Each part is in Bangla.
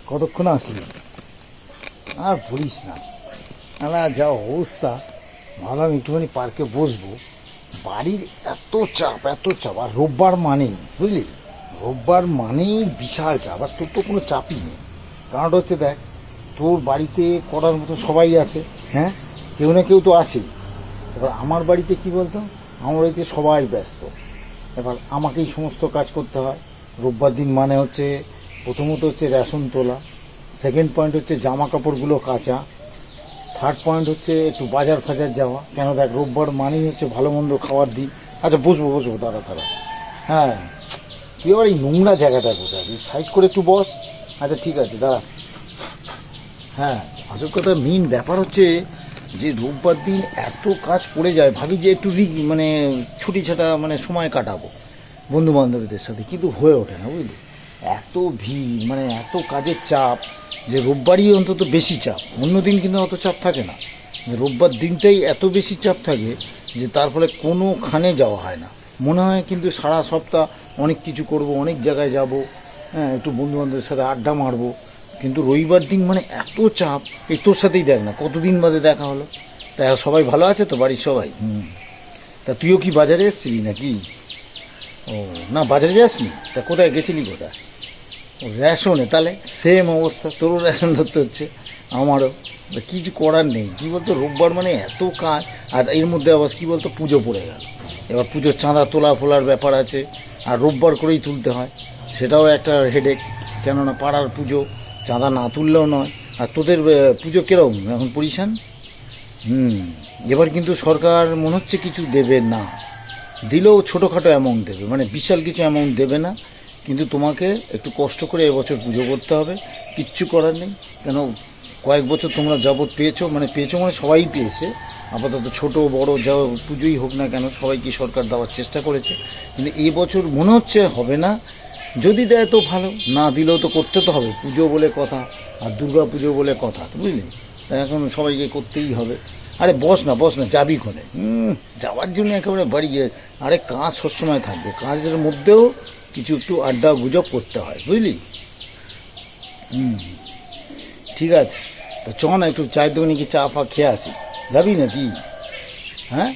কতক্ষণ আসলি? আর বলিস না, না যা অবস্থা। ভাবলাম একটুখানি পার্কে বসবো। বাড়ির এত চাপ, আর রোববার মানেই বুঝলি, রোববার মানেই বিশাল চাপ। আর তোর তো কোনো চাপই নেই। কারণটা হচ্ছে দেখ, তোর বাড়িতে করার মতো সবাই আছে, হ্যাঁ, কেউ না কেউ তো আছেই। এবার আমার বাড়িতে কি বলতো, আমার বাড়িতে সবাই ব্যস্ত। এবার আমাকেই সমস্ত কাজ করতে হয়। রোববার দিন মানে হচ্ছে প্রথমত হচ্ছে রেশন তোলা, সেকেন্ড পয়েন্ট হচ্ছে জামা কাপড়গুলো কাচা, থার্ড পয়েন্ট হচ্ছে একটু বাজার ফাজার যাওয়া। কেন দেখ, রোববার মানেই হচ্ছে ভালো মন্দ খাওয়ার দিন। আচ্ছা বসবো দাঁড়া। হ্যাঁ, তুই আবার এই নোংরা জায়গাটায় বসে আছিস, সাইড করে একটু বস। আচ্ছা ঠিক আছে, দাঁড়া। হ্যাঁ, আসল কথা মেন ব্যাপার হচ্ছে যে রোববার দিন এত কাজ পড়ে যায়, ভাবি যে একটু মানে ছুটি ছাটা মানে সময় কাটাবো বন্ধু বান্ধবীদের সাথে, কিন্তু হয়ে ওঠে না বুঝলি। এত ভিড়, মানে এত কাজের চাপ, যে রোববারই অন্তত বেশি চাপ। অন্য দিন কিন্তু অত চাপ থাকে না, রোববার দিনটাই এত বেশি চাপ থাকে যে তার ফলে কোনোখানে যাওয়া হয় না। মনে হয় কিন্তু সারা সপ্তাহ অনেক কিছু করব, অনেক জায়গায় যাব, হ্যাঁ, একটু বন্ধুবান্ধবের সাথে আড্ডা মারবো। কিন্তু রবিবার দিন মানে এত চাপ। এই তোর সাথেই দেখ না, কতদিন বাদে দেখা হলো। তা সবাই ভালো আছে তো, বাড়ির সবাই? তা তুইও কি বাজারে এসেছিলি নাকি? ও না, বাজারে যাসনি? তা কোথায় গেছিলি, কোথায়? ও রেশনে, তাহলে সেম অবস্থা, তোরও রেশন ধরতে হচ্ছে, আমারও। কিছু করার নেই। কী বলতো, রোববার মানে এত কাজ। আর এর মধ্যে আবার কী বলতো, পুজো পড়ে গেল। এবার পুজোর চাঁদা তোলা ফোলার ব্যাপার আছে, আর রোববার করেই তুলতে হয়, সেটাও একটা হেডেক। কেননা পাড়ার পুজো, চাঁদা না তুললেও নয়। আর তোদের পুজো কীরকম এখন পজিশান? এবার কিন্তু সরকার মনে হচ্ছে কিছু দেবে না, দিলেও ছোটোখাটো অ্যামাউন্ট দেবে, মানে বিশাল কিছু অ্যামাউন্ট দেবে না। কিন্তু তোমাকে একটু কষ্ট করে এবছর পুজো করতে হবে, কিচ্ছু করার নেই। কেন, কয়েক বছর তোমরা যাবৎ পেয়েছো মানে সবাই পেয়েছে। আপাতত ছোট বড় যা পুজোই হোক না কেন, সবাইকে সরকার দেওয়ার চেষ্টা করেছে। কিন্তু এই বছর মনে হচ্ছে হবে না। যদি দেয় তো ভালো, না দিলেও তো করতে তো হবে, পুজো বলে কথা, আর দুর্গা পুজো বলে কথা, বুঝলি। তাই এখন সবাইকে করতেই হবে। আরে বস না যাবি কোনে? যাওয়ার জন্য একেবারে বাড়ি গিয়ে, আরে কাজ সবসময় থাকবে, কাজের মধ্যেও কিছু একটু আড্ডা গুজব করতে হয়, বুঝলি। ঠিক আছে, তো চ না, একটু চায়ের দোকানে কি চা ফা খেয়ে আসি। যাবি নাকি? হ্যাঁ,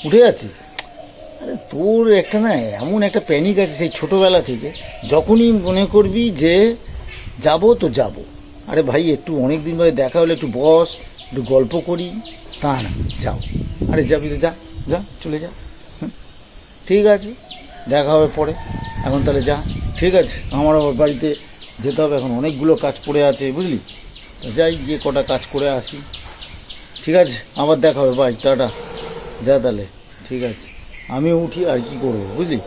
উঠে যাচ্ছিস? আরে তোর একটা না এমন একটা প্যানিক আছে সেই ছোটোবেলা থেকে, যখনই মনে করবি যে যাবো তো যাবো। আরে ভাই, একটু অনেক দিন বাদে দেখা হলে একটু বস, একটু গল্প করি, তা না যাও। আরে যাবি তো যা, যা চলে যা। ঠিক আছে, দেখা হবে পরে, এখন তাহলে যা। ঠিক আছে, আমার আবার বাড়িতে যেতে হবে, এখন অনেকগুলো কাজ পড়ে আছে, বুঝলি। যাই, গিয়ে কটা কাজ করে আসি। ঠিক আছে, আবার দেখা হবে, বাই, টাটা। যা তাহলে, ঠিক আছে, আমি উঠি, আর কি করবো বুঝলি।